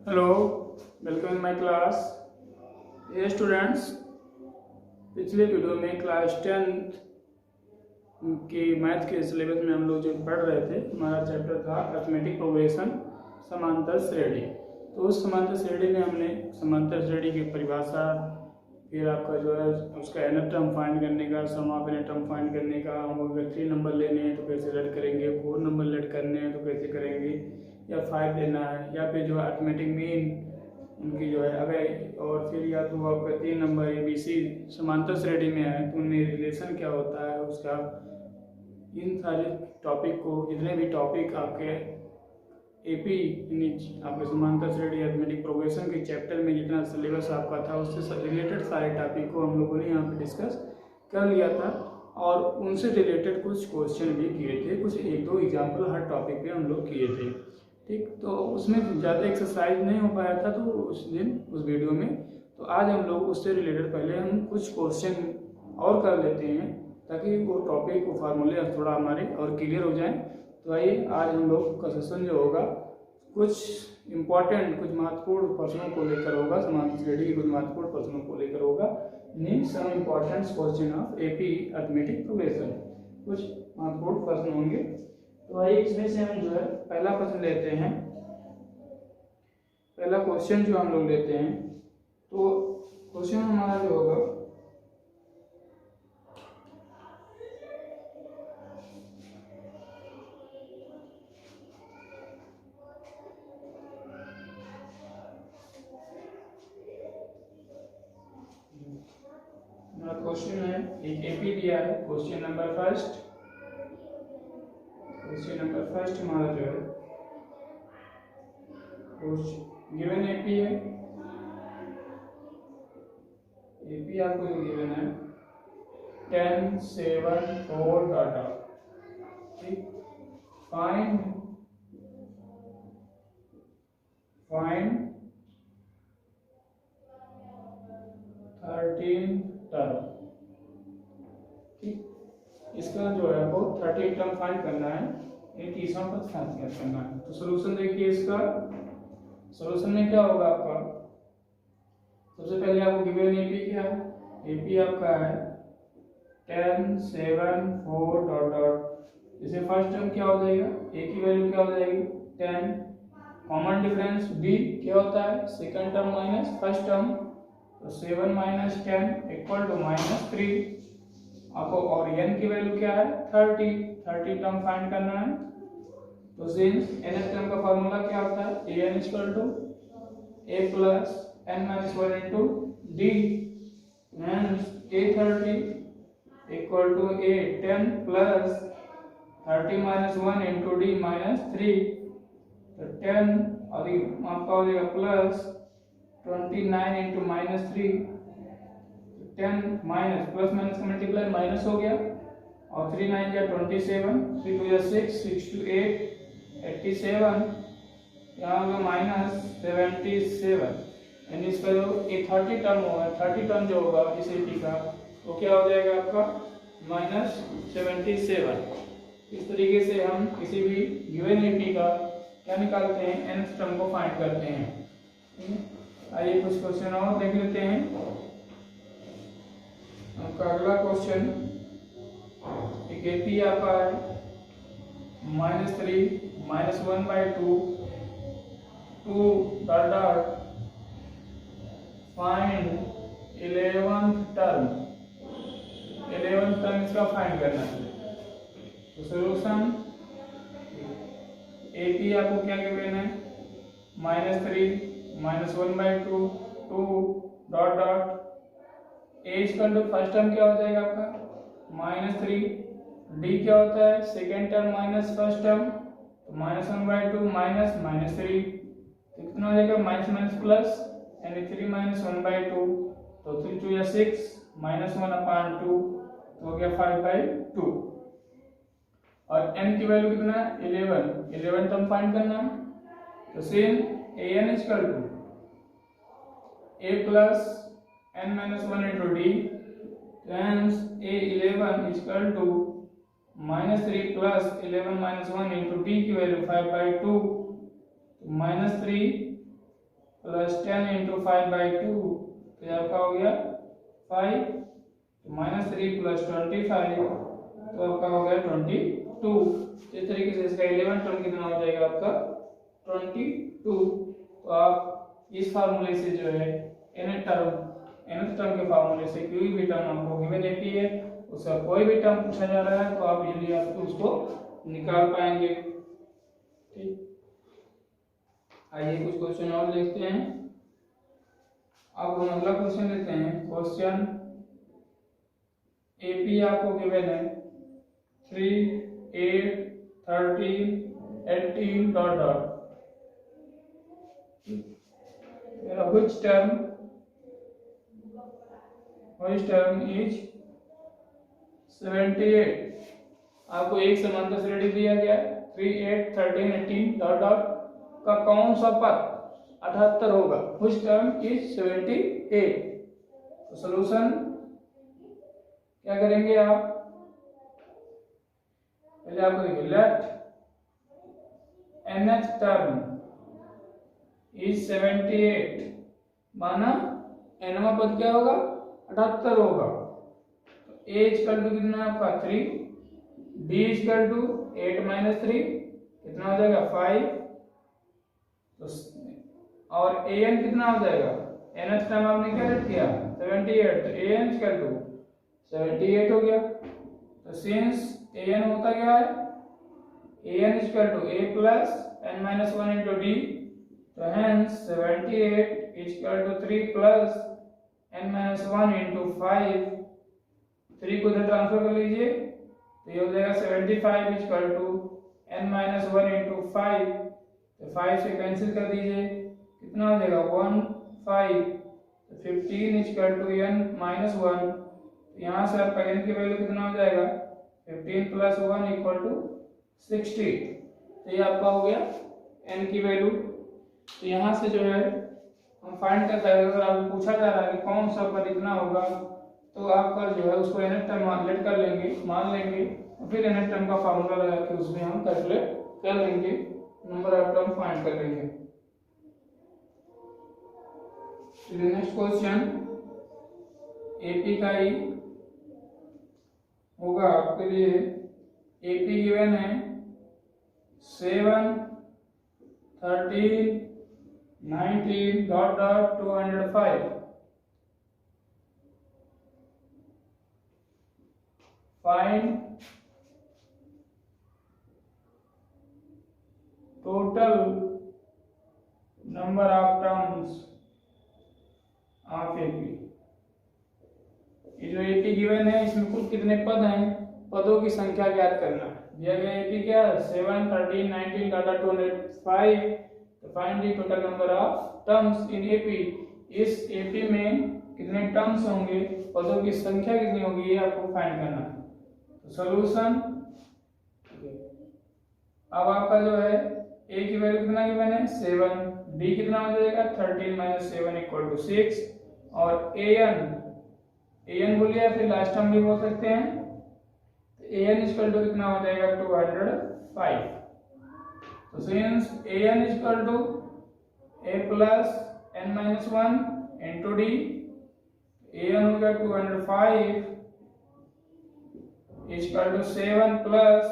Hello, welcome in my class. ये students, पिछले video में क्लास 10th की मैथ के सिलेबस में हम लोग जो पढ़ रहे थे, हमारा चैप्टर था अरिथमेटिक प्रोग्रेशन, समांतर श्रेणी। तो उस समांतर श्रेणी में हमने समांतर श्रेणी की परिभाषा, फिर आपका जो है उसका एनथ टर्म फाइंड करने का, सम ऑफ एनथ टर्म फाइंड करने का, हम अगर 3 नंबर लेने हैं तो कैसे लेट करेंगे, 4 नंबर लेट करने हैं तो कैसे करेंगे, या 5 लेना है, या फिर जो है अरिथमेटिक मीन उनकी जो है अगर, और फिर या तो आपका 3 नंबर ABC समांतर श्रेणी में है तो उनमें रिलेशन क्या होता है उसका। इन सारे टॉपिक को, जितने भी टॉपिक आपके AP आपके समांतर श्रेणी अरिथमेटिक प्रोग्रेशन के चैप्टर में जितना सिलेबस आपका था उससे रिलेटेड सारे टॉपिक को हम लोगों ने यहाँ पे डिस्कस कर लिया था, और उनसे रिलेटेड कुछ क्वेश्चन भी किए थे, कुछ 1-2 एग्जाम्पल हर टॉपिक पे हम लोग किए थे। ठीक, तो उसमें ज़्यादा एक्सरसाइज नहीं हो पाया था तो उस दिन उस वीडियो में, तो आज हम लोग उससे रिलेटेड पहले हम कुछ क्वेश्चन और कर लेते हैं ताकि वो टॉपिक वो फार्मूले थोड़ा हमारे और क्लियर हो जाए। तो आइए, आज हम लोग का सेशन जो होगा कुछ इम्पॉर्टेंट, कुछ महत्वपूर्ण प्रश्नों को लेकर होगा, समांतर श्रेणी के कुछ महत्वपूर्ण प्रश्नों को लेकर होगा। Mean some important question of AP arithmetic progression, कुछ महत्वपूर्ण प्रश्न होंगे। तो आइए इसमें से हम जो है पहला प्रश्न लेते हैं। पहला क्वेश्चन जो हम लोग लेते हैं, तो क्वेश्चन हमारा जो होगा क्वेश्चन है, एक AP दिया है। क्वेश्चन नंबर फर्स्ट हमारा जो है गिवन AP है। AP आपको जो गिवन है 10, 7, 4 डाटा। ठीक, फाइंड 13 टर्म। ठीक, इसका जो है वो 13 टर्म फाइंड करना है, ये तीसरा पद फाइंड करना है। तो सॉल्यूशन देखिए, इसका सॉल्यूशन में क्या होगा आपका, सबसे पहले आपको गिवन AP क्या है, AP आपका है 10, 7, 4 डॉट डॉट। जैसे फर्स्ट टर्म क्या हो जाएगा, A की वैल्यू क्या हो जाएगी 10, कॉमन डिफरेंस B क्या होता है, second term minus first term, तो 7 माइनस 10 इक्वल टू -3 आपको, और n की वैल्यू क्या है 30 टर्म फाइंड करना है। तो सिंस nth टर्म का फार्मूला क्या होता है, an equal to a plus n minus 1 into d, means a30 equal to a10 plus 30 minus 1 into d minus 3, तो 10 और आपका हो जाएगा plus 29 into minus 3, 10 minus plus minus का मल्टीप्लाई माइनस हो गया, और 3 9 या 27, 3 2 या 6, 6 2 8, 87, यहाँ होगा माइनस 77, यानी इसका जो ये 30 टर्म होगा, 30 टर्म जो होगा इस AP का वो क्या हो जाएगा आपका -77। इस तरीके से हम किसी भी गिवन AP का क्या निकालते हैं, nth टर्म को फाइंड करते हैं। आइए कुछ क्वेश्चन और देख लेते हैं। आपका अगला क्वेश्चन एक AP आपका है -3 -1/2 2 dot dot find 11th term. 11th term इसका फाइंड करना है। तो सॉल्यूशन AP आपको क्या गिवन है -3 -1/2 2 dot dot A equal to first term क्या हो जाएगा आपका -3, D क्या होता है second term minus first term, तो -1/2 माइनस -3, कितना हो जाएगा माइनस माइनस प्लस, यानी 3 माइनस 1/2, तो 3 2 या 6 -1/2, तो हो गया 5/2, और n की वैल्यू कितना है 11 टर्म फाइंड करना है। तो same an equal to a plus n minus 1 into d, hence a11 equal to -3 plus 11 minus 1 into d की वैल्यू 5/2, -3 प्लस 10 इंटू 5/2, तो ये आपका हो गया 5, तो -3 प्लस 25, तो आपका हो गया 22। इस तरीके से इसका 11 टर्म कितना हो जाएगा आपका 22। तो आप इस फार्मूले से जो है nth टर्म के फार्मूले से कोई भी टर्म आपको गिवन एपी है उसका कोई भी टर्म पूछा जा रहा है तो आप इजीली आप उसको निकाल पाएंगे। ठीक, आइए कुछ क्वेश्चन और देखते हैं। अब हम अगला क्वेश्चन लेते हैं। क्वेश्चन एपी आपको गिवन है 3, 8, 13, 18 dot dot. which term is 78। आपको एक समांतर श्रेणी दिया गया है 3, 8, 13, 18 डॉट डॉट का कौन सा पद 78 होगा। which term is 78। तो सॉल्यूशन क्या करेंगे आप, पहले आपको देखिए लेट nth टर्म इज 78, माना nवा पद क्या होगा 78 होगा। तो a इक्वल टू कितना आपका 3, b इक्वल टू 8 माइनस 3 कितना हो जाएगा 5, तो और an कितना हो जाएगा, nth टर्म आपने क्या लेट किया 78, तो an इक्वल टू 78 हो गया। तो सिंस an होता क्या है, an equal to a plus n minus 1 into d, तो hence 78 equal to 3 plus n minus 1 into 5, 3 को इधर ट्रांसफर कर लीजिए तो ये हो जाएगा 75 equal to n minus 1 into 5, तो 5 से कैंसिल कर दीजिए कितना हो जाएगा 1, 5, तो 15 इक्वल टू n माइनस 1, यहाँ से आपका n की वैल्यू कितना हो जाएगा 15 प्लस 1 इक्वल टू 60। तो ये आपका हो गया n की वैल्यू। तो यहाँ से जो है हम फाइंड कर रहे हैं, अगर आपको पूछा जा रहा है कि कौन सा पद इतना होगा तो आपका जो है उसको nth टर्म लेट कर लेंगे, मान लेंगे, और फिर nth टर्म का फार्मूला लगा के उसमें हम कैलकुलेट कर लेंगे, नंबर ऑफ टर्म फाइंड कर लेंगे। नेक्स्ट क्वेश्चन एपी का ही होगा आपके लिए। एपी गिवन है 7, 13, 19 dot dot 205। Find total number of terms of AP. ये जो एपी गिवन है इसमें कुल कितने पद हैं, पदों की संख्या ज्ञात करना है। दिया गया एपी क्या है 7, 13, 19 डाटा 205। तो find the total number of terms in AP. इस एपी में कितने टर्म्स होंगे, पदों की संख्या कितनी होगी, ये आपको फाइंड करना है। तो सॉल्यूशन, अब आपका जो है ए की वैल्यू कितना गिवन है 7, बी कितना हो जाएगा 13 माइनस 7 इक्वल टू 6, और an बोलिए फिर लास्ट टर्म भी बोल सकते हैं। तो an इक्वल टू कितना हो जाएगा 205। तो since an equal to a plus n minus 1 into D, an हो गया 205 equal to 7 plus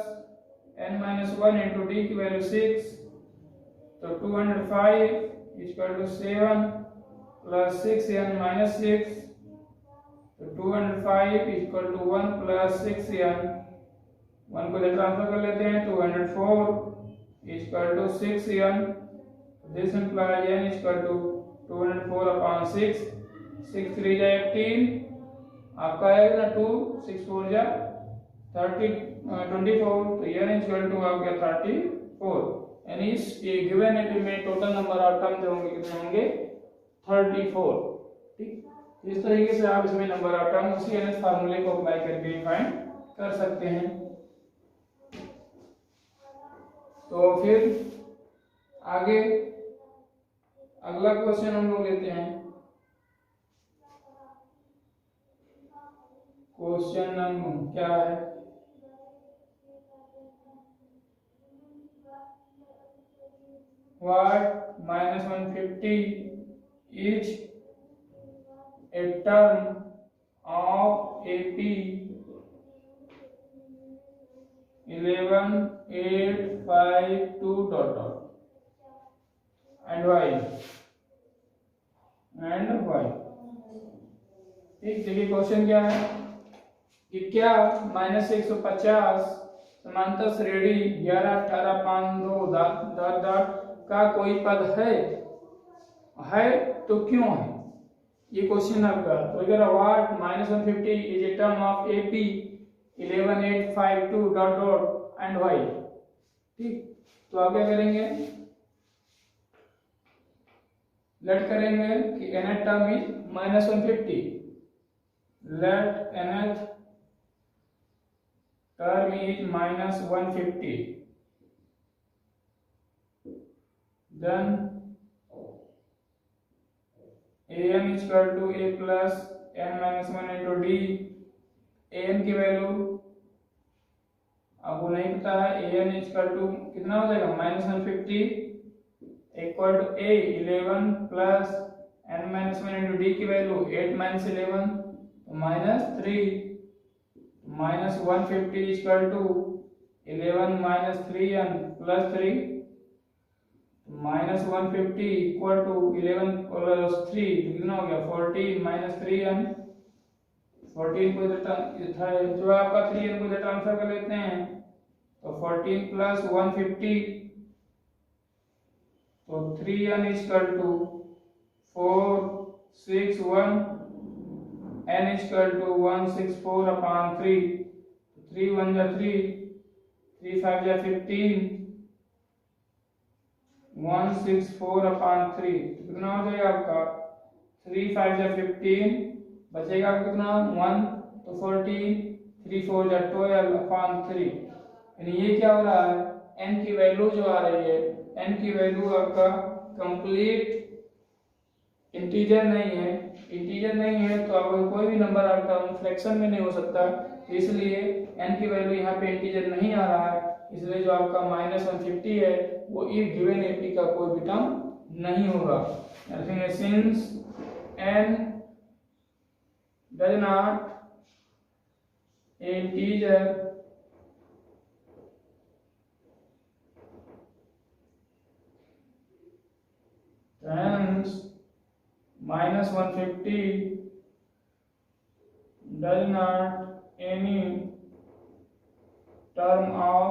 n minus 1 into D की वैल्यू 6, तो 205 equal to 7 plus 6n minus 6, तो 205 इक्वल टू 1 प्लस 6n, 1 को इधर ट्रांसफर कर लेते हैं 204 equal to 6n, this implies n equal to 204 upon 6, 6 3 जा 18, आपका आएगा ना 2, 6 4 जा 24, तो n इक्वल टू आ गया 34। यानी इस ये गिवन एपी में टोटल नंबर ऑफ टर्म जो होंगे कितने होंगे 34। ठीक, इस तरीके से आप इसमें नंबर ऑफ टर्म उसी एनएस फार्मूले को अप्लाई करके फाइंड कर सकते हैं। तो फिर आगे अगला क्वेश्चन हम लोग लेते हैं। क्वेश्चन नंबर क्या है, what -150 is a term of AP 11 8 5 2 dot dot and y ठीक। देखिए क्वेश्चन क्या है कि क्या -150 समांतर श्रेणी 11 18 5 2 डॉट डॉट का कोई पद है तो क्यों है, ये क्वेश्चन आपका। तो अगर what -150 is a term of AP 11 8 5 2 dot dot and y। ठीक, तो आप क्या करेंगे, लेट करेंगे कि nth term is -150, let nth term is -150, then an is equal to a plus n minus 1 into d। an की वैल्यू आपको नहीं पता है, an is equal to कितना हो जाएगा -150 equal to a 11 plus n minus 1 into d की value 8 minus 11 -3 -150 is equal to 11 minus 3n plus 3 -150 equal to 11 plus 3 कितना हो गया 14 minus 3n। 14 को इधर था जो आपका 3n को इधर ट्रांसफर कर लेते हैं तो 14 plus 150 तो 3n is equal to 4 6 1 n is equal to 164 upon 3, 3 1 जा 3, 3 5 जा 15, 164 upon 3 तो कितना हो जाएगा आपका 3 5 जा 15, बचेगा कितना 1 तो 14, 3 4 जा 12 upon 3। यानी ये क्या हो रहा है, n की वैल्यू जो आ रही है, n की वैल्यू आपका कंप्लीट इंटीजर नहीं है तो आपको कोई भी नंबर आता है फ्रैक्शन में नहीं हो सकता, इसलिए n की वैल्यू यहाँ पे इंटीजर नहीं आ रहा है, इसलिए जो आपका -150 है वो इस गिवन AP का कोई भी टर्म नहीं होगा। Since n does not integer hence -150 does not any term of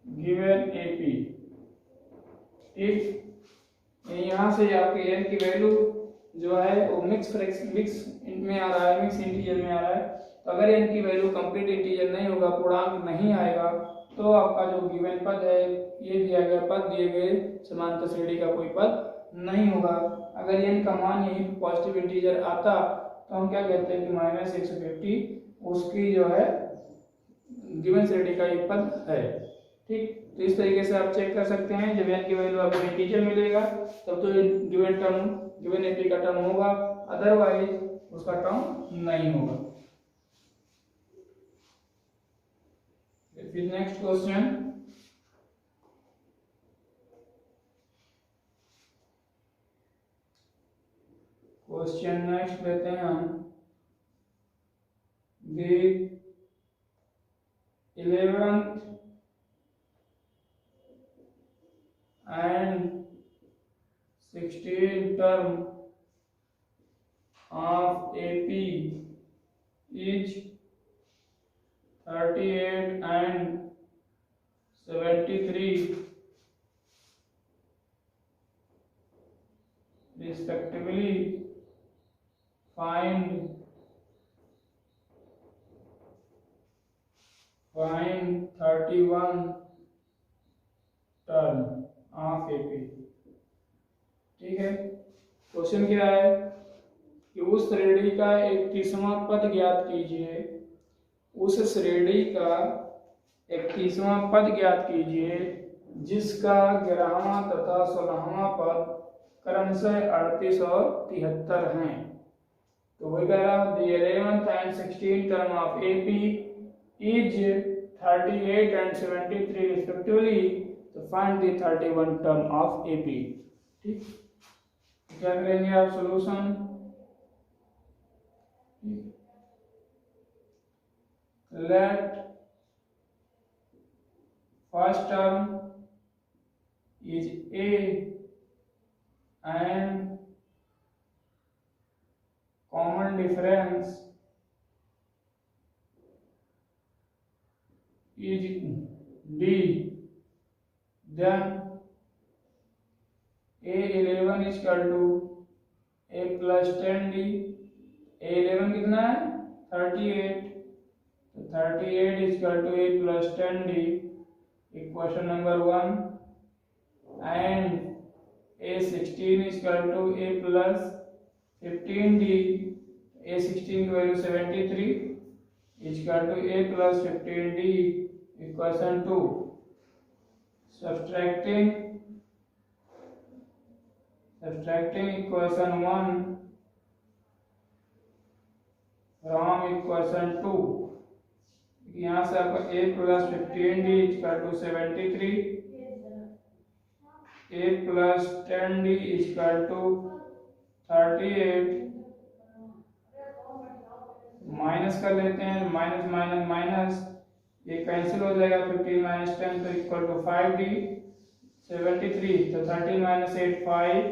given AP। if यहाँ से आपके n की वैल्यू जो है वो मिक्स में आ रहा है, मिक्स इंटीजर में आ रहा है, तो अगर n की वैल्यू कंप्लीट इंटीजर नहीं होगा, पूर्णांक नहीं आएगा, तो आपका जो गिवन पद है, ये दिया गया पद दिए गए समांतर श्रेणी का कोई पद नहीं होगा। अगर n का मान यही पॉजिटिव इंटीजर आता तो हम क्या कहते हैं कि -150 उसकी जो है गिवन श्रेणी का एक पद है। ठीक, तो इस तरीके से आप चेक कर सकते हैं, जब n की वैल्यू आपको इंटीजर मिलेगा तब तो गिवन AP का टर्म होगा, अदरवाइज उसका टर्म नहीं होगा। फिर नेक्स्ट क्वेश्चन, नेक्स्ट लेते हैं हम the 11th and 16th term of AP is 38 and 73 respectively। find 31 term of AP। ठीक है, क्वेश्चन क्या है कि उस श्रेणी का 31वां पद ज्ञात कीजिए, उस श्रेणी का 31वां पद ज्ञात कीजिए जिसका 11वां तथा 16वां पद क्रमशः 38 और 73 हैं। तो वही कह रहा the 11th and 16th term of AP is 38 and 73 respectively, तो find the 31 term of AP। ठीक, क्या करेंगे आप solution, let first term is A and common difference is D, then A11 is equal to A plus 10D। A11 कितना है 38, तो 38 is equal to A plus 10D, equation number 1। And A16 is equal to A plus 15D, A16 की value 73 is equal to A plus 15D, equation 2। subtracting equation 1 from equation 2, यहाँ से आपका A plus 15D is equal to 73, A plus 10D is equal to 38, minus कर लेते हैं, minus minus minus ये cancel हो जाएगा, 15 माइनस 10 तो इक्वल टू 5D, 73 तो 13 माइनस 8 5,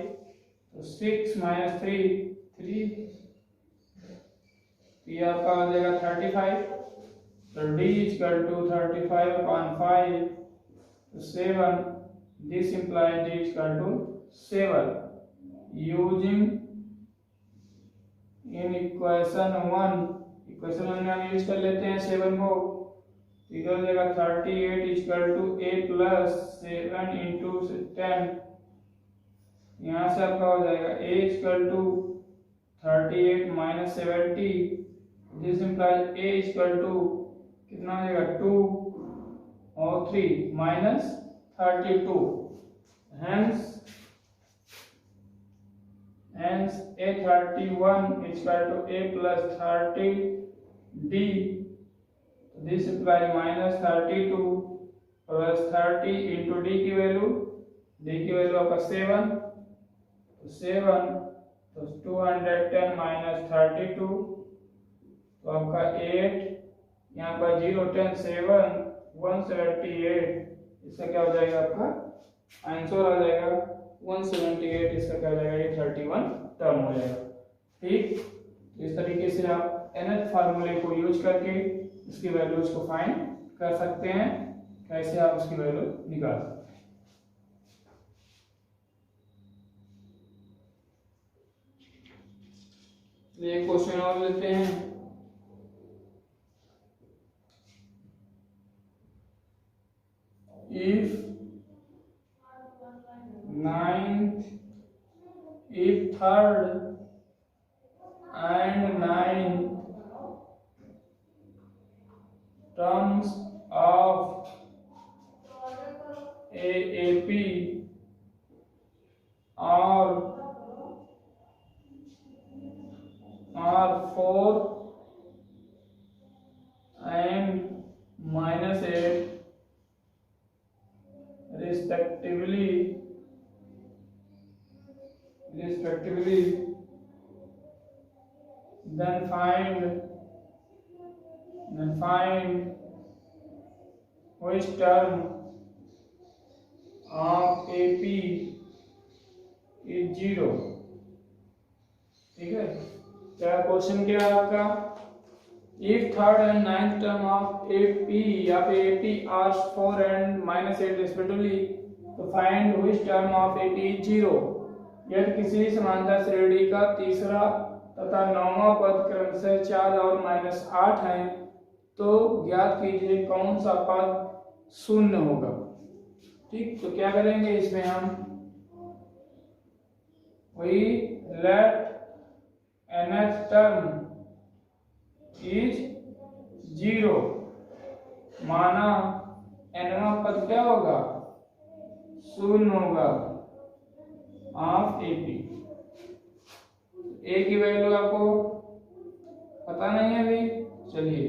तो 6 माइनस 3 3, ये आपका हो जाएगा 35, तो D इक्वल टू 35/5, तो 7, this implies D equal to 7। Using in equation 1, equation 1 में हम यूज कर लेते हैं 7 को, इधर हो जाएगा 38 equal to A plus 7 into 10, यहाँ से आपका हो जाएगा A equal to 38 minus 70, this implies A equal to कितना हो जाएगा 2 और 3 minus 32, hence A31 is equal to A plus 30D, this implies minus 32 plus 30 into D की वैल्यू आपका 7, तो 7 तो 210 माइनस 32, तो आपका 8, यहाँ पर 0 10 7 178, इसका क्या हो जाएगा आपका आंसर आ जाएगा 178, इसका क्या हो जाएगा ये 31 टर्म हो जाएगा। ठीक, तो इस तरीके से आप nth फार्मूले को यूज करके इसकी वैल्यूज को फाइंड कर सकते हैं, कैसे आप उसकी वैल्यू निकाल सकते हैं। ये क्वेश्चन और लेते हैं। if 9th, if 3rd and 9th terms of AAP are 4 and -8 respectively, then find which term of AP is 0। ठीक है, क्या क्वेश्चन क्या है आपका, if 3rd and 9th term of AP या फिर AP are 4 and -8 respectively, तो find which term of AP is 0। यदि किसी समांतर श्रेणी का तीसरा तथा नौवां पद क्रमशः 4 और -8 है, तो ज्ञात कीजिए कौन सा पद शून्य होगा। ठीक, तो क्या करेंगे इसमें हम, वही लेट nth term इज 0, माना nवां पद क्या होगा, शून्य होगा ऑफ एपी। ए की वैल्यू आपको पता नहीं है अभी, चलिए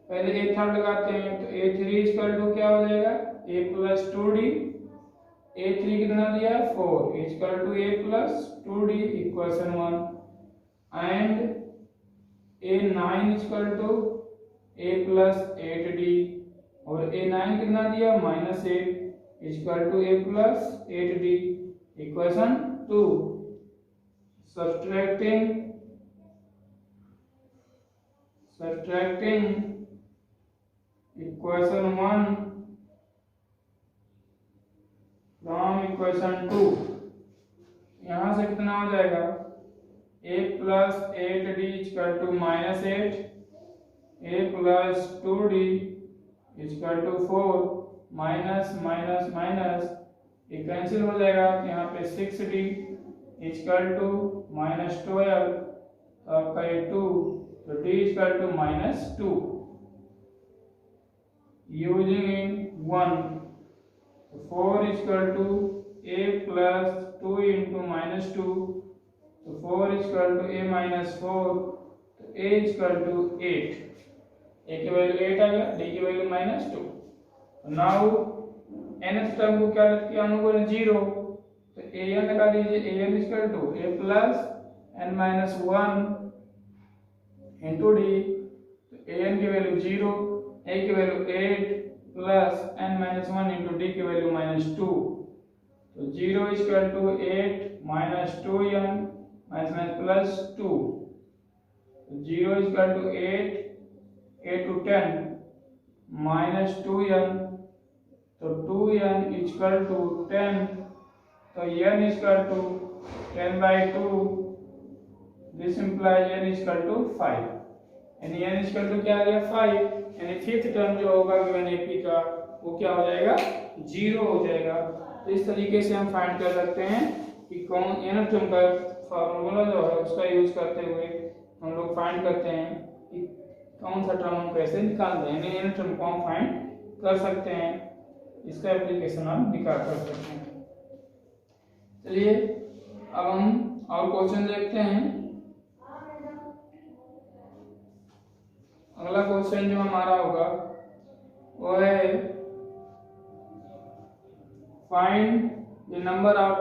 पहले A3 लगाते हैं, तो A3 इक्वल टू क्या हो जाएगा A plus 2D A3 कितना दिया है 4 equal to A plus 2D equation 1 and A9 equal to A plus 8D और A9 कितना दिया -8 equal to A plus 8D equation 2 subtracting equation 1 from equation 2 यहां से कितना हो जाएगा A plus 8D equal to -8 A plus 2D equal to 4 minus minus minus ये cancel हो जाएगा यहाँ पे 6D इक्वल टू -12 तो आपका ये 2 तो D equal to -2 using in 1 4 equal to A plus 2 into -2 तो 4 इक्वल टू A माइनस 4 तो A इक्वल टू 8 A की वैल्यू 8 आ गया D की वैल्यू -2 नाउ nth टर्म को क्या रख के अनुकूल 0 तो an लगा दीजिए an equal to A plus n minus 1 into D तो an की वैल्यू 0 A की value 8 plus n minus 1 into D की वैल्यू -2 तो 0 equal to 8 minus 2n minus plus 2 0 equal to 8 8 to 10 minus 2n तो 2n equal to 10 तो n equal to 10 by 2 this implies n equal to 5 यानी n equal to क्या आ गया 5 यानी fifth term जो होगा गिवन AP का वो क्या हो जाएगा 0 हो जाएगा। तो इस तरीके से हम फाइंड कर सकते हैं कि कौन nth टर्म का फार्मूला जो है उसका यूज करते हुए हम लोग फाइंड करते हैं कि कौन सा टर्म हम कैसे निकालते हैं यानी nth टर्म को हम फाइंड कर सकते हैं। इसका एप्लीकेशन हम निकाल कर सकते हैं। चलिए अब हम और क्वेश्चन देखते हैं। अगला क्वेश्चन जो हमारा होगा वो है find the number of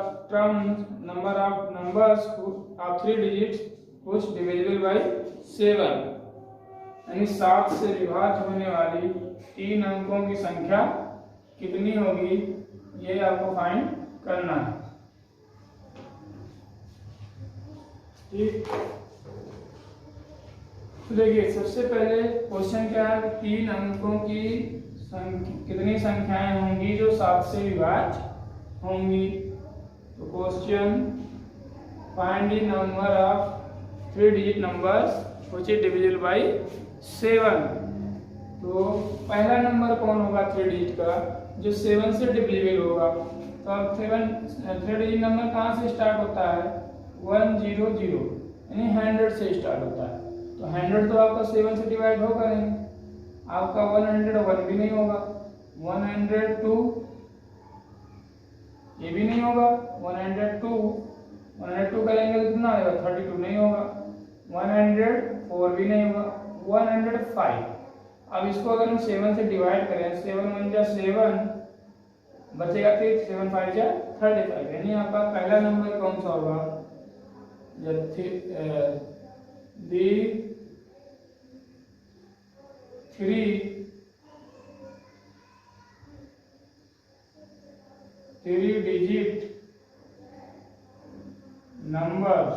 numbers of 3 digits which divisible by 7 यानी 7 से विभाज्य होने वाली 3 अंकों की संख्या कितनी होगी ये आपको फाइंड करना है। ठीक, तो देखिए सबसे पहले क्वेश्चन क्या है 3 अंकों की कितनी संख्याएं होंगी जो 7 से विभाज्य होंगी। तो question find the number of 3 digit numbers which is divisible by 7। तो पहला नंबर कौन होगा 3 डिजिट का जो 7 से डिविजिबल होगा। तो अब 3 डिजिट नंबर कहाँ से स्टार्ट होता है 100 यानी 100 से स्टार्ट होता है। तो 100 तो आपका 7 से डिवाइड होगा नहीं, आपका 101 भी नहीं होगा, 102 ये भी नहीं होगा, 102 करेंगे तो कितना आएगा 32 नहीं होगा, 104 भी नहीं होगा, 105। अब इसको अगर हम 7 से डिवाइड करें 7 1 जा 7 बचेगा 7 5 जा 35 यानी आपका पहला नंबर कौन सा होगा दी 3 digit numbers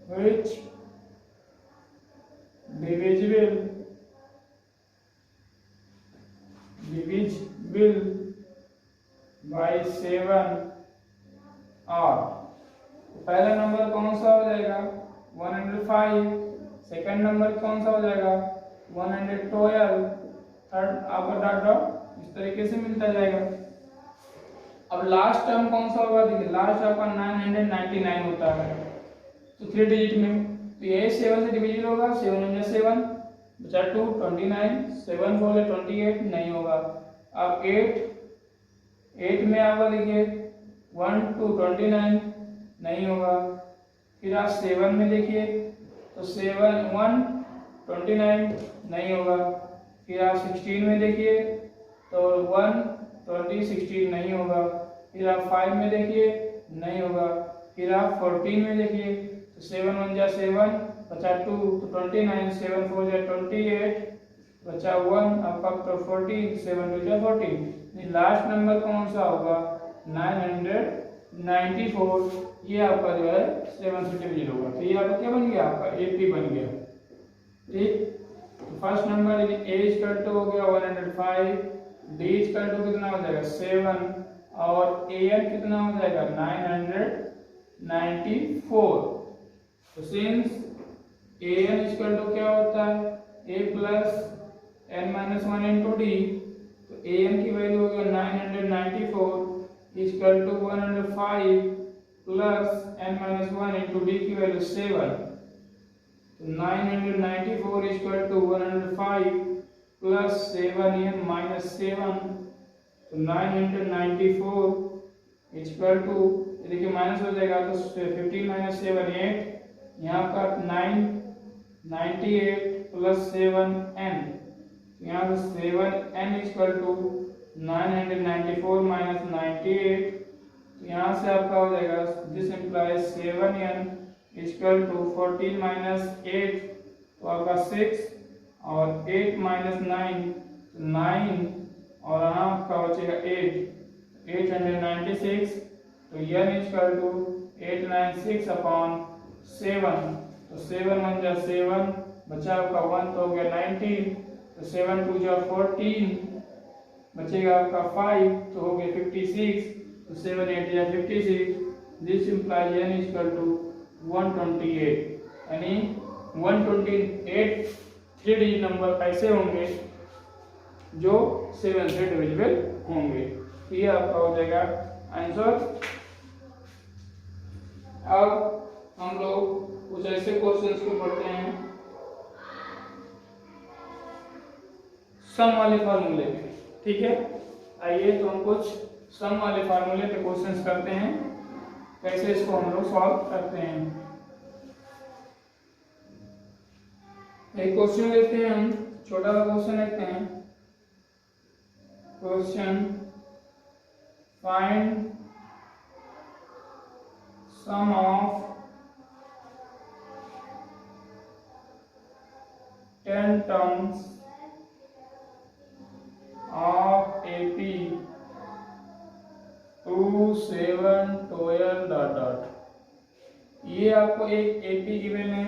which divisible by 7 are। पहला नंबर कौन सा हो जाएगा 105, सेकंड नंबर कौन सा हो जाएगा 112, थर्ड आपका डॉट डॉट इस तरीके से मिलता जाएगा। अब लास्ट टर्म कौन सा होगा देखिए लास्ट आपका 999 होता है तो 3 डिजिट में, तो ये 7 से डिविजिबल होगा, 7 1 7 बचा 2 29, 7 4 28 नहीं होगा। अब 8 में आपका देखिए 1 2 29 नहीं होगा। फिर आप 7 में देखिए तो 7 1 29 नहीं होगा। फिर आप 16 में देखिए तो 1 20 16 नहीं होगा। फिर आप 5 में देखिए नहीं होगा। फिर आप 14 में देखिए तो 7 1 जा 7 बचा 2 तो 29 7 4 जा 28 बचा 1 आपका तो 14 7 2 जा 14। लास्ट नंबर कौन सा होगा 994। ये आपका जो है 7 से डिविजन होगा। तो ये आपका क्या बन गया आपका AP बन गया। ठीक तो फर्स्ट नंबर यानी A इक्वल टू हो गया 105, D इक्वल टू कितना हो जाएगा 7 और AN कितना हो जाएगा 994। तो सिंस AN इक्वल टू क्या होता है A plus n minus 1 into D. तो AN की वैल्यू हो गया 994 equal to 105 plus n minus 1 into D की value 7। 994 equal to 105 plus 7n minus 7। तो 994 इक्वल टू देखिए माइनस हो जाएगा तो 15 माइनस 7 8 यहाँ का 998 प्लस 7n यहाँ से 7n इक्वल टू 994 माइनस 98। तो यहाँ से आपका हो जाएगा this implies 7n equal to 14 minus 8 तो आपका 6 और 8 माइनस 9 9 और यहाँ आपका हो जाएगा 896। तो n इक्वल टू 896 अपॉन 7। तो 7 1 जा 7 बचा आपका 1 तो हो गया 19। तो 7 2 जा 14 बचेगा आपका 5 तो हो गया 56। तो 7 8 जा 56। This implies n equal to 128 यानी 128 3 डिजिट नंबर ऐसे होंगे जो 7 से डिविजिबल होंगे। तो ये आपका हो जाएगा आंसर। अब हम लोग कुछ ऐसे क्वेश्चंस को पढ़ते हैं सम वाले फार्मूले पे। ठीक है आइए तो हम कुछ सम वाले फार्मूले पे क्वेश्चंस करते हैं कैसे इसको हम लोग सॉल्व करते हैं। एक क्वेश्चन लेते हैं हम छोटा सा क्वेश्चन लेते हैं। Question find sum of 10 terms of AP 2 7 12 dot dot. ये आपको एक AP गिवन है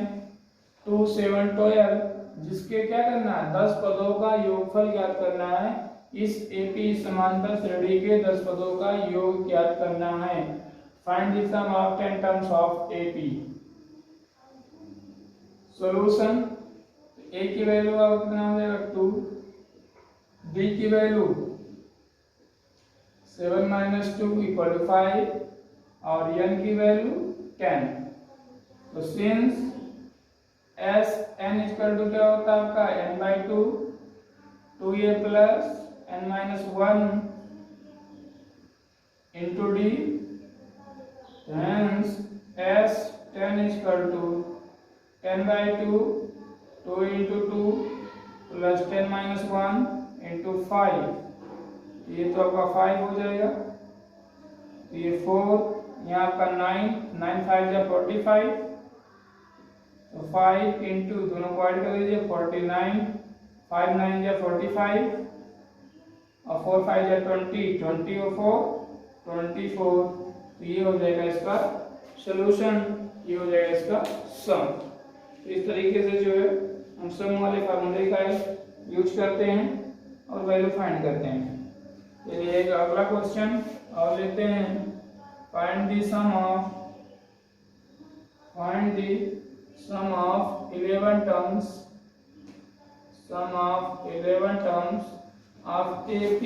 2 7 12 जिसके क्या करना है 10 पदों का योगफल ज्ञात करना है। इस AP समांतर श्रेणी के 10 पदों का योग ज्ञात करना है। Find the sum of 10 terms of AP। Solution A की वैल्यू आपको कितना हो जाएगा 2, D की वैल्यू 7 माइनस 2 इक्वल टू 5 और n की वैल्यू 10। तो since S n equal to क्या होता है आपका n/2 2a plus n minus 1 into D. Hence S 10 equal to 10/2 2 into 2 plus 10 minus 1 into 5। ये तो आपका 5 हो जाएगा। तो ये 4 यहाँ आपका 9 9 5 जा 45। तो 5 इंटू दोनों को ऐड कर लीजिए 49 5 9 जा 45 और 4 5 जा 20 20 और 4 24। तो ये हो जाएगा इसका सॉल्यूशन। ये हो जाएगा इसका सम। तो इस तरीके से जो है हम सम वाले फार्मूले का यूज करते हैं और वैल्यू फाइंड करते हैं। चलिए एक अगला क्वेश्चन और लेते हैं। Find the sum of 11 terms of AP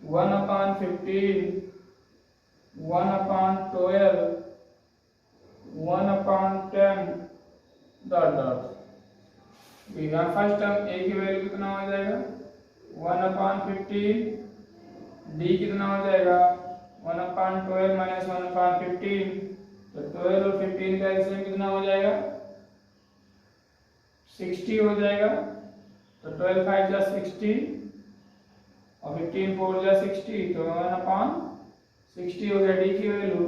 1/15 1/12 1/10 dot dot. यहाँ फर्स्ट टर्म A की वैल्यू कितना हो जाएगा 1/15। D कितना हो जाएगा 1/12 माइनस 1/15। तो 12 और 15 का एलसीएम कितना हो जाएगा 60 हो जाएगा। तो 12 5 जा 60 और 15 4 जा 60 तो 1/60 हो गया डी की वैल्यू।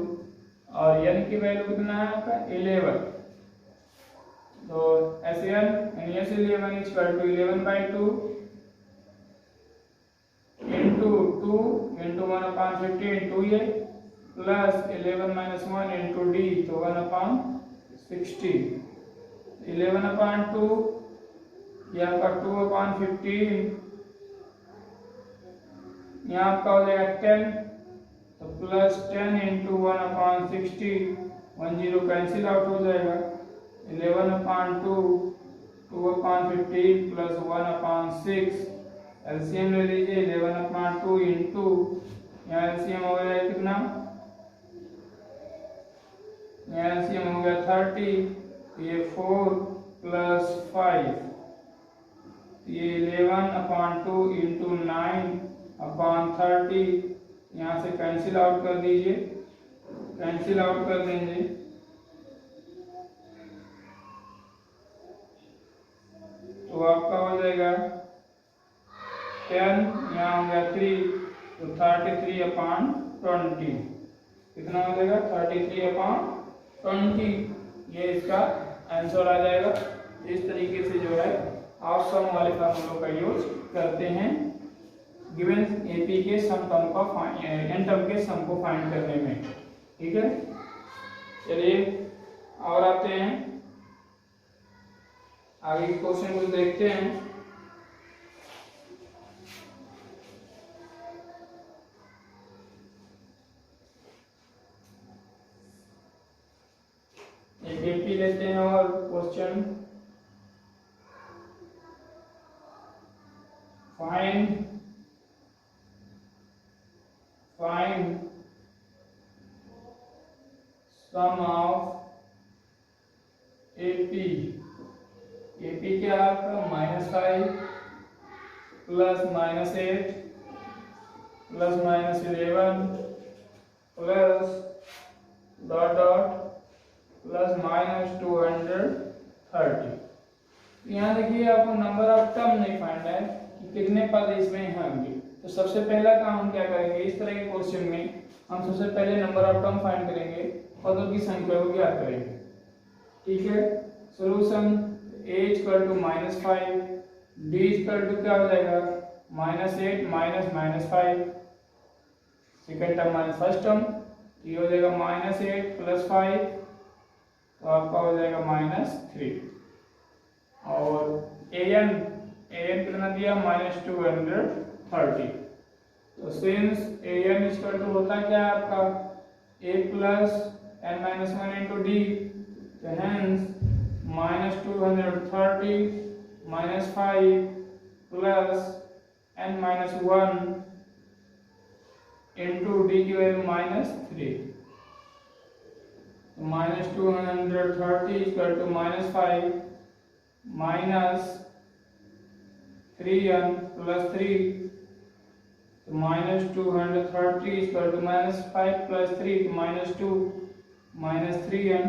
और एन की वैल्यू कितना है आपका 11। तो एस एन यानी S 11 equal to 11/2 into 2 into 1/15 into ये प्लस 11 - 1 इंटू डी तो 1/60। 11/2 यहाँ पर 2/15 यहाँ आपका हो जाएगा 10 तो प्लस 10 इंटू 1/60 10 कैंसिल आउट हो जाएगा। 11/2 2/15 प्लस 1/6 एलसीएम ले लीजिए। 11/2 इंटू यहाँ एलसीएम हो गया कितना, यहाँ एलसीएम हो गया 30 ये 4 प्लस 5 ये 11/2 इंटू 9/30 यहाँ से कैंसिल आउट कर दीजिए, कैंसिल आउट कर देंगे तो आपका हो जाएगा 10 यहाँ हो गया 3 तो 33/20 कितना हो जाएगा 33/20 ये इसका आंसर आ जाएगा। इस तरीके से जो है आप सम वाले फॉर्मूलों का यूज करते हैं गिवन एपी के सम टर्म का एन टर्म के सम को फाइंड करने में। ठीक है, चलिए और आते हैं आगे क्वेश्चन को देखते हैं। एक एपी लेते हैं और question find sum of AP. AP क्या है आपका -5 plus -8 plus -11 plus dot dot plus -230। यहाँ देखिए आपको नंबर ऑफ टर्म नहीं फाइंड है कि कितने पद इसमें होंगे। तो सबसे पहला काम हम क्या करेंगे, इस तरह के क्वेश्चन में हम सबसे पहले नंबर ऑफ टर्म फाइंड करेंगे, पदों की संख्या को ज्ञात करेंगे। ठीक है, solution a equal to -5 d equal to क्या हो जाएगा -8 minus -5 second term minus first term ये हो जाएगा -8 प्लस 5 तो आपका हो जाएगा -3। और an कितना दिया -230। तो सिंस an इक्वल टू होता क्या है आपका a plus n-1 into D तो hence -230 -5 plus n-1 into D की value -3 -230 equal to -5 minus 3n plus 3 -230 equal to -5 plus 3 -2 -3n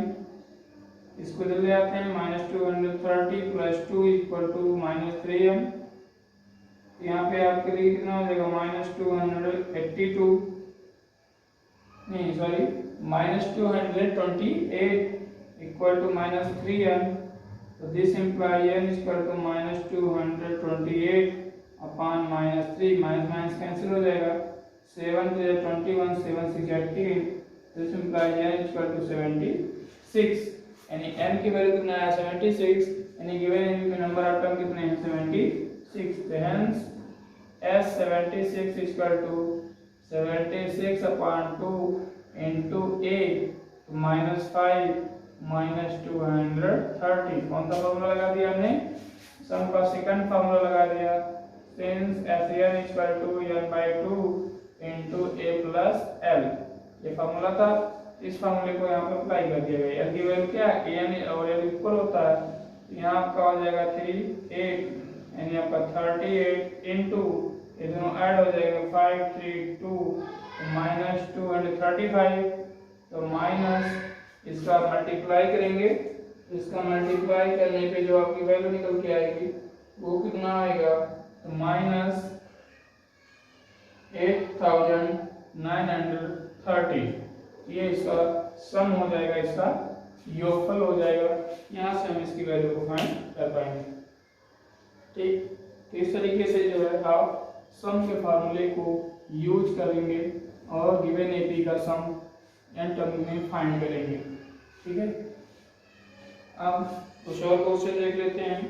इसको ले आते हैं -230 प्लस 2 इक्वल टू -3n। यहाँ पे आपके लिए कितना हो जाएगा -282 नहीं sorry -228 equal to -3n। So this implies n is equal to -228 upon -3 minus cancel हो जाएगा 7 to 21 7 6 18 this implies n is equal to 76 यानी n की वैल्यू कितना है 76 यानी गिवन n के नंबर ऑफ टर्म कितने हैं 76 तो hence s 76 is equal to 76 upon 2 into a -5 -230 कौन सा फॉर्मूला लगा दिया हमने सम का सेकंड फॉर्मूला लगा दिया since SN = n/2 into a plus l ये फॉर्मूला था। इस फॉर्मूले को यहाँ पे अप्लाई कर दिया गया। l की वैल्यू क्या है an और l इक्वल होता है यहाँ आपका हो जाएगा 38 यानी आपका 38 into ये दोनों ऐड हो जाएगा 532 -235 तो माइनस इसका मल्टीप्लाई करेंगे इसका मल्टीप्लाई करने पे जो आपकी वैल्यू निकल के आएगी वो कितना आएगा तो 8930, ये इसका सम हो जाएगा, इसका योगफल हो जाएगा। यहाँ से हम इसकी वैल्यू को फाइंड कर पाएंगे। ठीक, तो इस तरीके से जो है आप सम के फार्मूले को यूज करेंगे और गिवन एपी का सम एन टर्म में फाइंड करेंगे। ठीक है, अब कुछ और क्वेश्चन देख लेते हैं।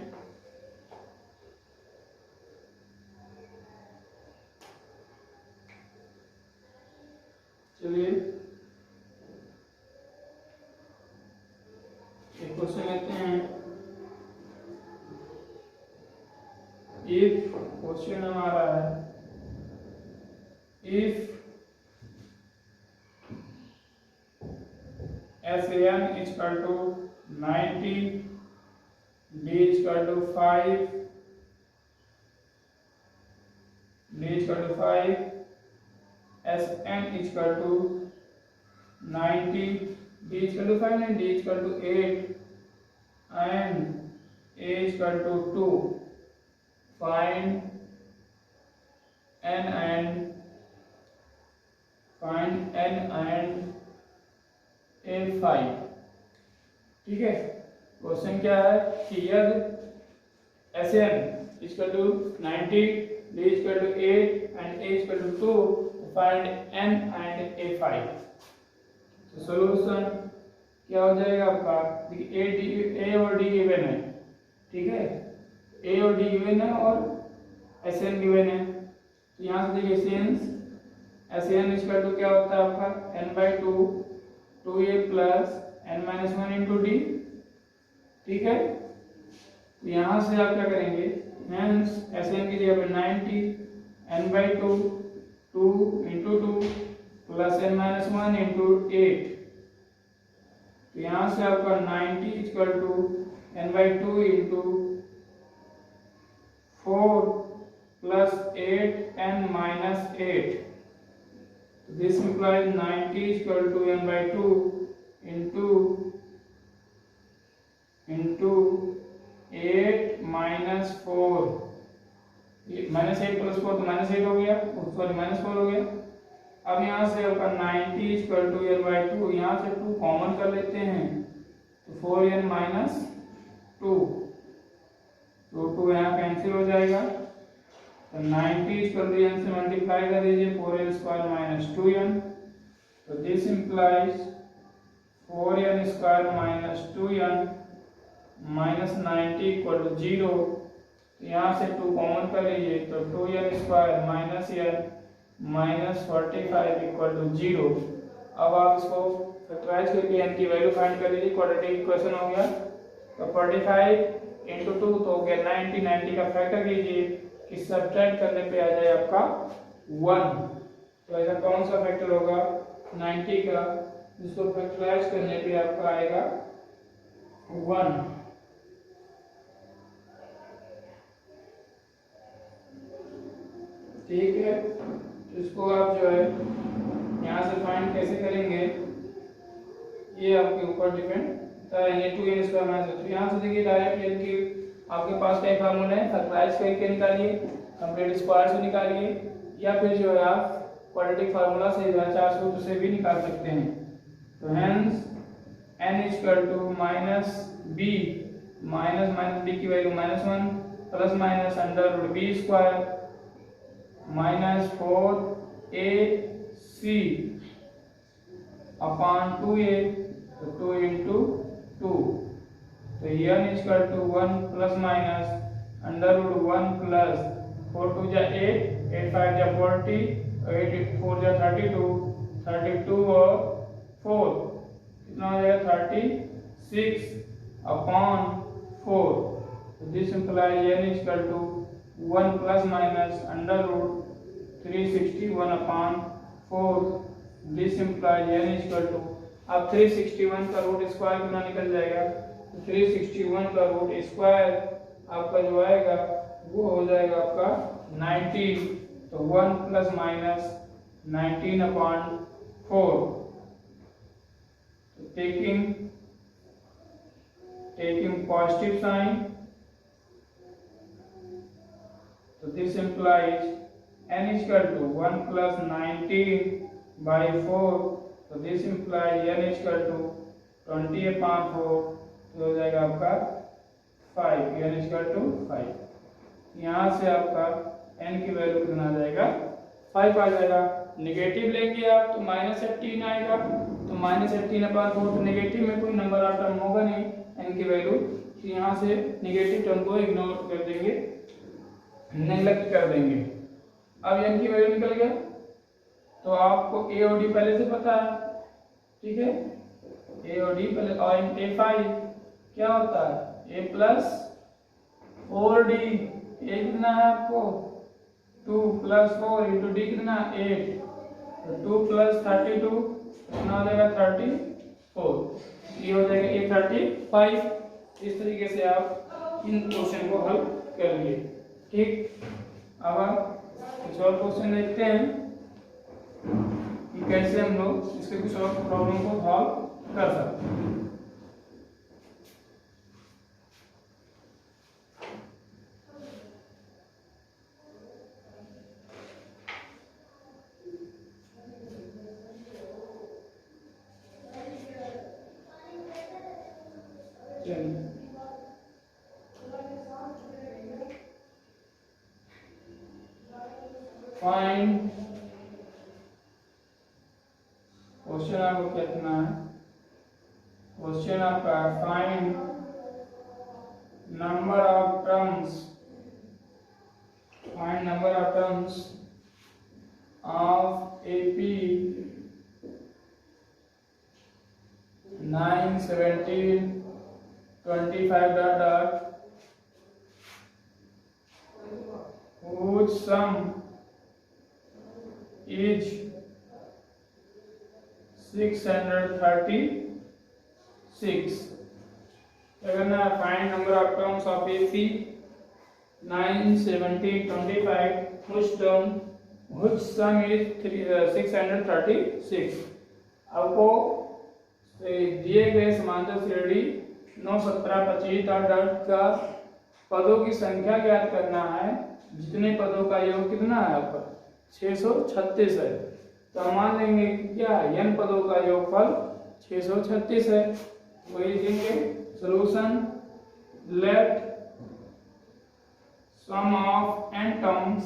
चलिए एक क्वेश्चन लेते हैं। इफ क्वेश्चन हमारा है, if SN is equal to 90, D is equal to 5, SN is equal to 90, D is equal to 5 and D is equal to 8 and A is equal to 2. Find N and A5। ठीक है, question क्या है कि यदि SN equal to 90, D equal to 8 and A equal to 2, find N and A5। तो solution क्या हो जाएगा आपका, देखिए A और D गिवन है। ठीक है, A और D गिवन है और SN गिवन है। तो यहाँ से देखिए सिंस SN इक्वल टू क्या होता है आपका n/2 2A plus n-1 into D। ठीक है, तो यहाँ से आप क्या करेंगे, हेंस SN की जगह पे 90 n/2 2 into 2 plus n-1 into 8। तो यहाँ से आपका 90 equal to n/2 into 4 plus 8 n-8। This implies 90 is equal to n/2 into 8 minus 4, -8 plus 4 तो -8 हो गया, सॉरी -4 हो गया। अब यहाँ से आपका 90 is equal to n/2, यहाँ से 2 कॉमन कर लेते हैं तो 4n minus 2, तो 2 यहाँ कैंसिल हो जाएगा। तो 90 इक्वल टू n से मल्टीप्लाई कर दीजिए 4n स्क्वायर माइनस 2n। तो this implies 4n square minus 2n minus 90 equal to 0। तो यहाँ से 2 कॉमन कर लीजिए तो 2n square minus n minus 45 equal to 0। अब आप इसको फैक्टराइज करके n की वैल्यू फाइंड कर लीजिए। क्वाड्रेटिक इक्वेशन हो गया, तो 45 इंटू 2 तो हो गया 90, 90 का फैक्टर कीजिए कि सब्ट्रैक्ट करने पे आ जाए आपका 1। तो ऐसा कौन सा फैक्टर होगा 90 का, जिसको फैक्टराइज करने पे आपका आएगा 1। ठीक है, इसको आप जो है यहाँ से फाइंड कैसे करेंगे ये आपके ऊपर डिपेंड करेंगे। 2n स्क्वायर माइनस, तो यहाँ से देखिए डायरेक्ट n की आपके पास क्या फार्मूला है, फैक्टराइज करके निकालिए, कंप्लीट स्क्वायर से निकालिए, या फिर जो है आप क्वाड्रेटिक फार्मूला से 4 सूत्र से भी निकाल सकते हैं। तो hence n equal to minus b, minus b की value -1 plus minus under root b square minus 4ac upon 2a, तो 2 इंटू 2। तो n equal to 1 plus minus under root 1 plus 4 2 जा 8, 8 5 जा 40, 8 4 जा 32, 32 और 4 कितना हो जाएगा 36 अपॉन 4। तो this implies n equal to 1 plus minus under root 361 upon 4। This implies n equal to, अब 361 का रूट स्क्वायर कितना निकल जाएगा, 361 का रूट स्क्वायर आपका जो आएगा वो हो जाएगा आपका 19। तो 1 plus minus 19 upon 4। Taking positive sign, तो this implies n is equal to 1 plus 19 by 4, तो this imply n is equal to 20/4, तो हो जाएगा आपका 5, n is equal to 5। यहाँ से आपका n की वैल्यू कितना आ जाएगा, 5 आ जाएगा। नेगेटिव लेंगे आप तो -18 आएगा, तो -18/4, तो नेगेटिव में कोई नंबर और टर्म होगा नहीं n की वैल्यू, तो यहाँ से नेगेटिव टर्म को इग्नोर कर देंगे, नेग्लेक्ट कर देंगे। अब n की वैल्यू निकल गया, तो आपको a और d पहले से पता है, ठीक है, a और d पहले, और a5 क्या होता है, a प्लस 4d, a कितना है आपको 2 प्लस 4 इंटू डी कितना 8, तो 2 प्लस 32 कितना हो जाएगा 34, ये हो जाएगा ये 35। इस तरीके से आप इन क्वेश्चन को हल कर लिए, ठीक। अब आप कुछ और क्वेश्चन देखते हैं कि कैसे हम लोग इसके कुछ और प्रॉब्लम को सॉल्व कर सकते हैं। फाइंड, क्वेश्चन आपको कितना है, क्वेश्चन आपका find number of terms, find number of terms of AP 9, 17, 25 whose sum is 636। अगर find number of terms of AP 9, 17, 25 which sum is 636। आपको दिए गए समांतर श्रेणी 9, 17, 25 का पदों की संख्या ज्ञात करना है, जितने पदों का योग कितना है आपका 636 है, तो हम मान लेंगे कि क्या n पदों का योगफल 636 है। वही लिखेंगे solution, let sum of n terms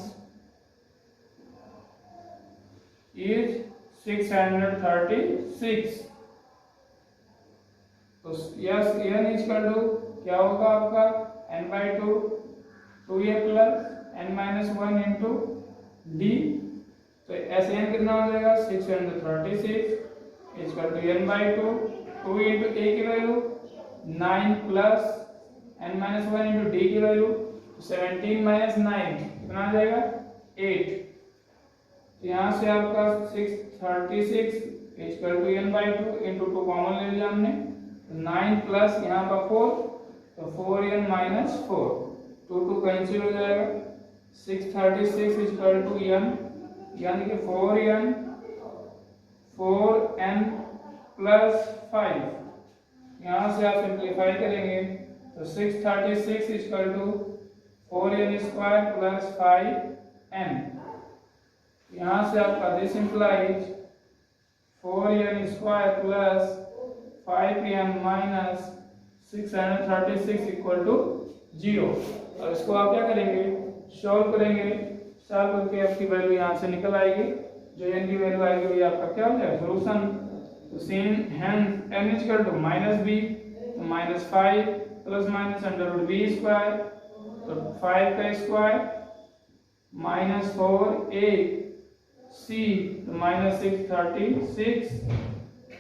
is 636। तो S n is equal to क्या होगा आपका n/2 2a plus n-1 into d, तो ऐसे n कितना हो जाएगा 636 is equal to n/2 2 into a की value 9 plus n-1 into d की वैल्यू 17 माइनस 9 कितना आ जाएगा 8। तो यहाँ से आपका 636 is equal to n/2 into 2 common ले लिया हमने, 9 प्लस यहाँ पर 4, तो 4n माइनस 4, 2 कैंसिल हो जाएगा, 636 इज इक्वल टू n, यानी कि 4n प्लस 5। यहाँ से आप सिंप्लीफाई करेंगे तो 636 is equal to 4n square plus 5n। यहाँ से आपका this implies 4n square plus 5n minus 636 equal to 0। और इसको आप क्या करेंगे, सॉल्व करेंगे, सॉल्व करके आपकी वैल्यू यहाँ से निकल आएगी, जो n की वैल्यू आएगी वही आपका क्या हो जाएगा सॉल्यूशन। तो same hand n is equal to -b, तो -5 plus minus under b square, तो 5 का स्क्वायर माइनस 4ac, तो -636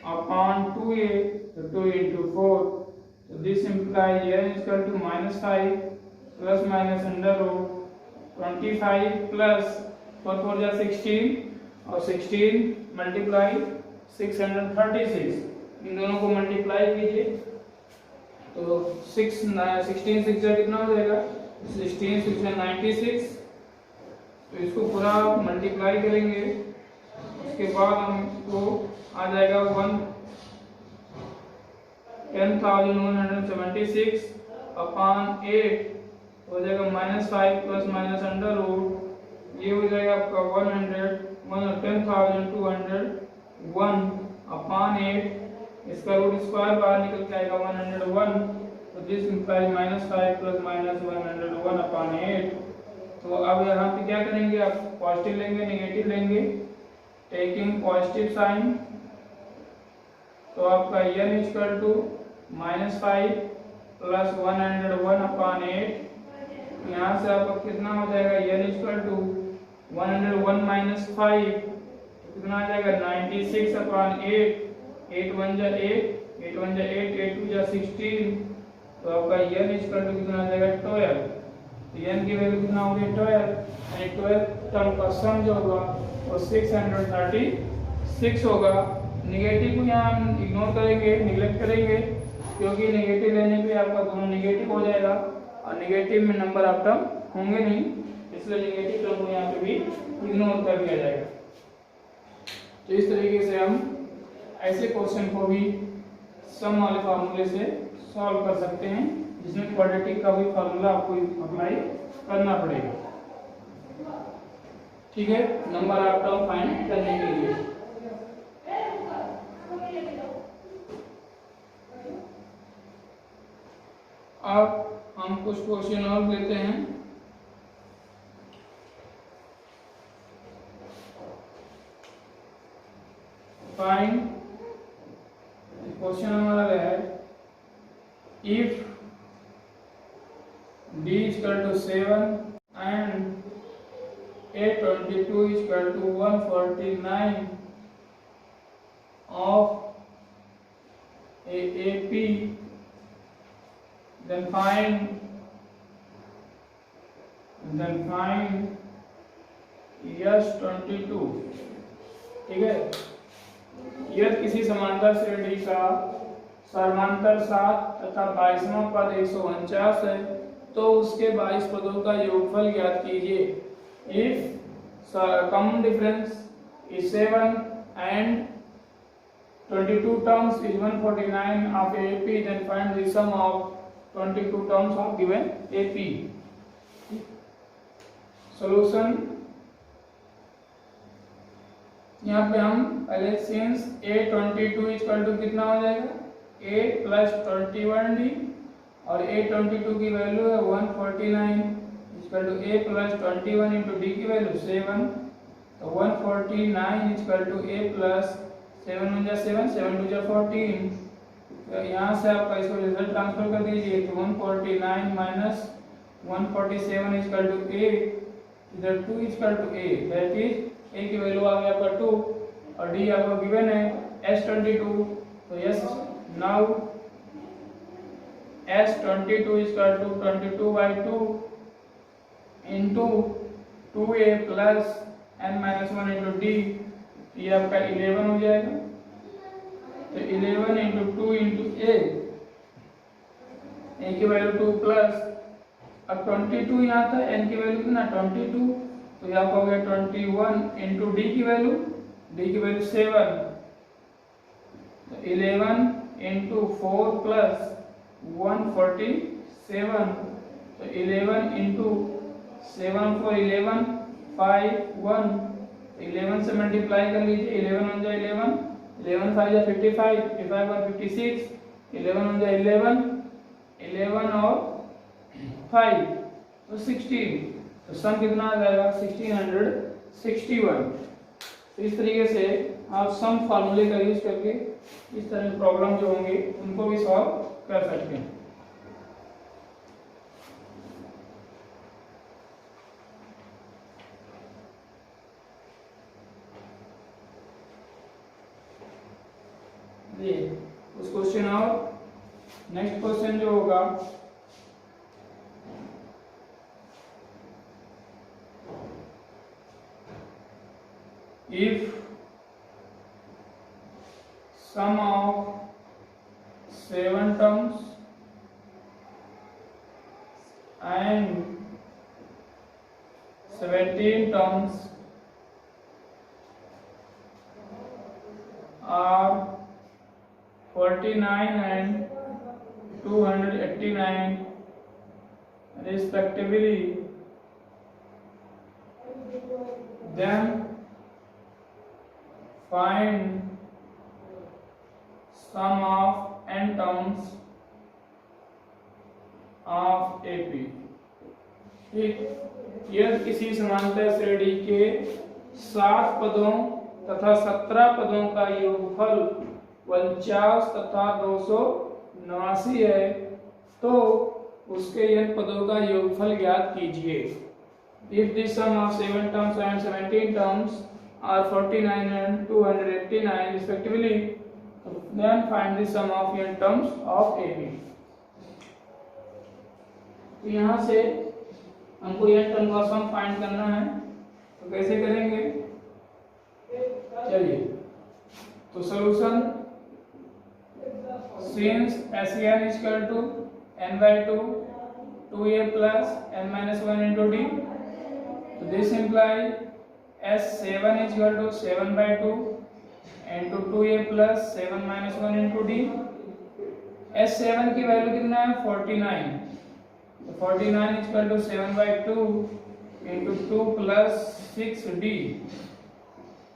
अपॉन 2a, तो 2 इंटू 4, तो this implies n is equal to -5 plus minus under root 25 plus 4 4 जा 16 और 16 मल्टीप्लाई 636, इन दोनों को मल्टीप्लाई कीजिए तो 16 6 जा कितना हो जाएगा 16 6 जा 96। तो इसको पूरा मल्टीप्लाई करेंगे, उसके बाद हमको आ जाएगा 10,176 अपॉन 8 हो जाएगा -5 प्लस माइनस अंडर रूट ये हो जाएगा आपका 10,201 अपॉन 8, इसका रूट स्क्वायर बाहर निकल के आएगा 101, तो दिस इंप्लाइज -5 प्लस -101 अपॉन 8। तो अब यहाँ पे क्या करेंगे, आप पॉजिटिव लेंगे नेगेटिव लेंगे, टेकिंग पॉजिटिव साइन, तो आपका n equal to -5 plus 101 upon 8, यहाँ से आपका कितना हो जाएगा, n इक्वल टू 101 माइनस 5 कितना आ जाएगा 96 अपॉन 8, 8 1 जा 8, 8 1 जा 8, 8 2 जा 16, तो आपका n इक्वल टू कितना आ जाएगा 12, तो n की वैल्यू कितना हो गई 12, यानी 12 टर्म का सम जो होगा वो 636 होगा। निगेटिव को यहाँ हम इग्नोर करेंगे, निगलेक्ट करेंगे, क्योंकि नेगेटिव लेने पे आपका दोनों नेगेटिव हो जाएगा और नेगेटिव में नंबर ऑफ टर्म होंगे नहीं, इसलिए नेगेटिव टर्म को यहाँ पे भी इग्नोर कर दिया जाएगा। तो इस तरीके से हम ऐसे क्वेश्चन को भी सम वाले फार्मूले से सॉल्व कर सकते हैं, जिसमें क्वाड्रेटिक का भी फार्मूला आपको अप्लाई करना पड़ेगा। ठीक है, नंबर ऑफ टर्म फाइंड करने के लिए। अब हम कुछ क्वेश्चन और लेते हैं। फाइंड, क्वेश्चन हमारा है if d equal to 7 and A22 equal to 149 of AP, then find S22। ठीक है, यदि किसी समांतर श्रेणी का समांतर 7 तथा 22वां पद 149 है, तो उसके 22 पदों का योगफल ज्ञात कीजिए। If common difference is 7 and 22 terms is 149 of AP, then find the sum of 22 terms of given AP। Solution, यहाँ पे हम पहले सिंस A22 इक्वल टू कितना हो जाएगा A प्लस 21D, और A22 की वैल्यू है 149 equal to A plus 21 into D की वैल्यू 7, तो 149 इक्वल टू A प्लस 7 1 जा 7, 7 2 जा 14, तो यहाँ से आपका इसको रिजल्ट ट्रांसफर कर दीजिए, तो 149 माइनस 147 इक्वल टू A, इधर 2 equal to A, that is A की वैल्यू आ गया आपका 2 और D आपको गिवन है S22, तो yes now S22 equal to 22/2 into 2A plus n-1 into D, ये आपका 11 हो जाएगा, तो 11 इंटू 2 इंटू A की वैल्यू 2 प्लस, अब 22 यहाँ था, n की वैल्यू कितना 22, तो यहाँ हो गया 21 इंटू D की वैल्यू 7, तो 11 इंटू 4 प्लस 147, तो 11 इंटू 7 4 11 5 1, 11 से मल्टीप्लाई कर लीजिए, 11 1 जा 11, 11 5 जा 55, 55 1 56, 11 1 जा 11, 11 और 5 तो 16, तो सम कितना आ जाएगा 1661। तो इस तरीके से आप सम फार्मूले का यूज करके इस तरह के प्रॉब्लम जो होंगे उनको भी सॉल्व कर सकते हैं। उस क्वेश्चन और नेक्स्ट क्वेश्चन जो होगा if sum of 7 terms and 17 terms are 49 and 289 respectively, then find sum of n terms of AP। ठीक, यदि किसी समांतर श्रेणी के 7 पदों तथा 17 पदों का योगफल 49 तथा 289 है तो उसके n पदों का योगफल ज्ञात कीजिए। If the sum of 7 terms and 17 terms are 49 and 289 respectively, then find the sum of n terms of AB। तो यहाँ से हमको n टर्म का सम फाइंड करना है, तो कैसे करेंगे? चलिए, तो solution since SN is equal to n by 2 2a plus n minus 1 into d, so this implies S7 is equal to 7 by 2 into 2a plus 7 minus 1 into d। S7 की वैल्यू कितना है? 49, तो 49 is equal to 7 by 2 into 2 plus 6d।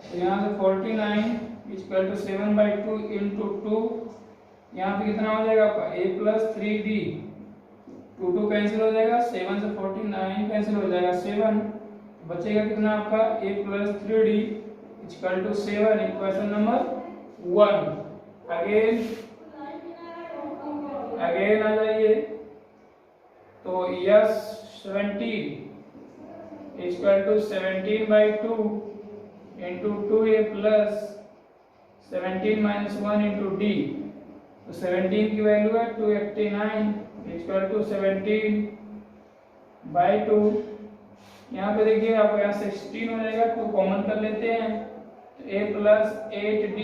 तो यहाँ से 49 is equal to 7 by 2 into 2, यहाँ पे कितना हो जाएगा आपका a plus 3d, 2 कैंसिल हो जाएगा, 7 से 49 कैंसिल हो जाएगा 7, बचेगा कितना आपका a plus 3d equal to 7। Equation number 1। Again आ जाइए, तो yes 17 equal to 17 by 2 into 2a plus 17 minus 1 into d, तो 17 की वैल्यू है 289 इक्वल टू 17 by 2। यहाँ पे देखिए आपको यहाँ 16 हो जाएगा, 2 कॉमन कर लेते हैं, तो a plus 8d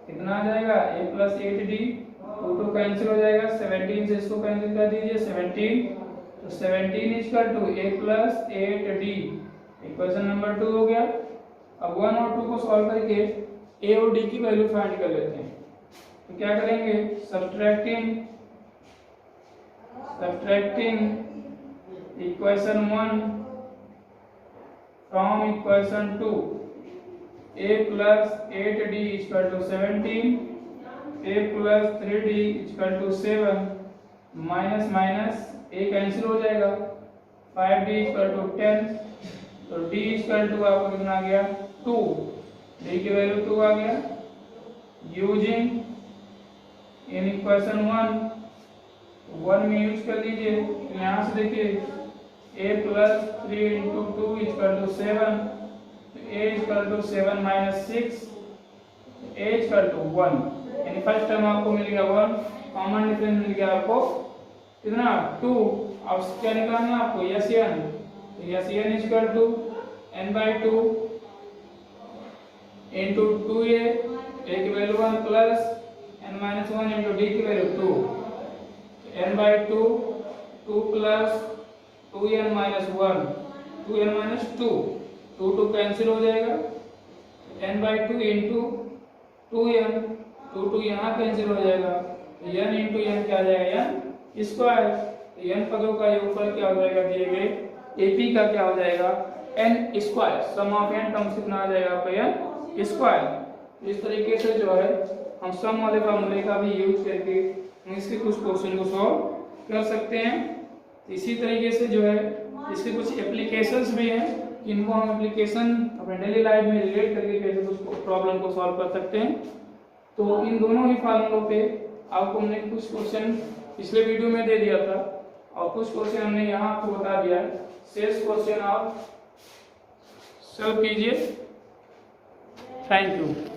कितना आ जाएगा? a plus 8d, 2 कैंसिल हो जाएगा, 17 से इसको कैंसिल कर दीजिए 17, तो 17 equal to a plus 8d। Equation number 2 हो गया। अब 1 और 2 को सॉल्व करके a और d की वैल्यू फाइंड कर लेते हैं। तो क्या करेंगे? Subtracting equation 1 from equation 2, a plus 8d equal to 17, a plus 3d equal to 7, minus minus a cancel हो जाएगा, 5d इक्वल टू 10, तो d इक्वल टू आपको कितना आ गया? 2, d की वैल्यू 2 आ गया। यूजिंग इन इक्वेशन 1 में यूज कर लीजिए, तो यहाँ से देखिए a plus 3 into 2 equal to 7, तो a equal to 7 minus 6, a equal to 1, यानी फर्स्ट टर्म आपको मिल गया 1, कॉमन डिफरेंस मिल गया आपको कितना? 2। अब क्या निकालना है आपको? SN, तो SN equal to n by 2 into 2a, a की value 1 plus n minus 1 into d की value 2, n by 2 2 plus 2n minus 1 2n minus 2, 2 cancel हो जाएगा, n by 2 into 2n, 2 यहाँ कैंसिल हो जाएगा, n into n क्या आ जाएगा? n square. n पदों का योगफल क्या हो जाएगा? दिए गए AP का क्या हो जाएगा? n square. Sum of n terms कितना आ जाएगा आपका? n square. इस तरीके से जो है हम सम वाले फॉर्मूले का भी यूज करके हम इसके कुछ क्वेश्चन को सॉल्व कर सकते हैं। इसी तरीके से जो है इसके कुछ एप्लीकेशंस भी हैं, इनको हम एप्लीकेशन अपने डेली लाइफ में रिलेट करके कैसे कुछ प्रॉब्लम को सॉल्व कर सकते हैं। तो इन दोनों ही फॉर्मूलों पे आपको हमने कुछ क्वेश्चन पिछले वीडियो में दे दिया था और कुछ क्वेश्चन हमने यहाँ आपको बता दिया है। शेष क्वेश्चन आप सॉल्व कीजिए। Thank you.